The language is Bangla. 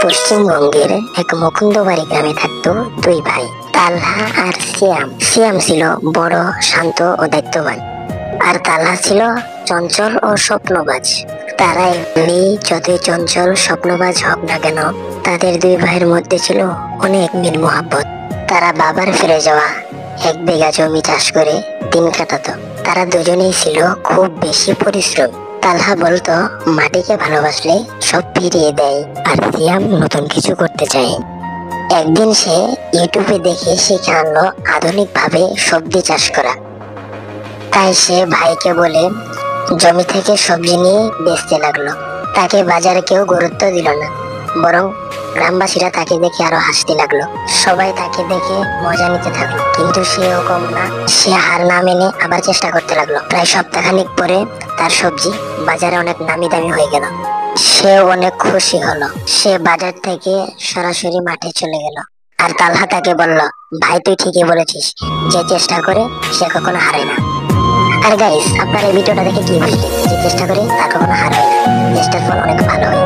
পশ্চিমবঙ্গের এক মুকুন্দবাড়ি গ্রামে থাকতো দুই ভাই, তালহা আর সিয়াম। সিয়াম ছিল বড়, শান্ত ও দায়িত্ববান, আর তালহা ছিল চঞ্চল ও স্বপ্নবাজ। তারা এমনি যতই চঞ্চল স্বপ্নবাজ হোক না কেন, তাদের দুই ভাইয়ের মধ্যে ছিল অনেক মিল মোহাব্বত। তারা বাবার ফিরে যাওয়া 1 বিঘা জমি চাষ করে দিন কাটাতো। তারা দুজনেই ছিল খুব বেশি পরিশ্রম। তালহা বলতো মাটিকে ভালোবাসলে সব ফিরিয়ে দেয়, আর সিয়াম নতুন কিছু করতে চায়। একদিন সে ইউটিউবে দেখে শিখে আনলো আধুনিক ভাবে সবজি চাষ করা। তাই সে ভাইকে বলে জমি থেকে সবজি নিয়ে বেচতে লাগলো। তাকে বাজারে কেউ গুরুত্ব দিল না, বরং গ্রামবাসীরা তাকে দেখে আরো হাসতে লাগলো। সবাই তাকে দেখে মজা নিতে থাকলো, কিন্তু সেও কম না। সে হার না মেনে আবার চেষ্টা করতে লাগলো। প্রায় সপ্তাহখানিক পরে তার সবজি বাজারে অনেক নামি দামি হয়ে গেল। সে অনেক খুশি হলো। সে বাজার থেকে সরাসরি মাঠে চলে গেল। আর তালহা তাকে বলল, ভাই তুই ঠিকই বলেছিস, যে চেষ্টা করে সে কখনো হারে না। আর গাইস, আপনারা এই ভিডিওটা দেখে কি বুঝলেন? যে চেষ্টা করে তার কখনো হার হয় না, চেষ্টার ফল অনেক ভালো হয়।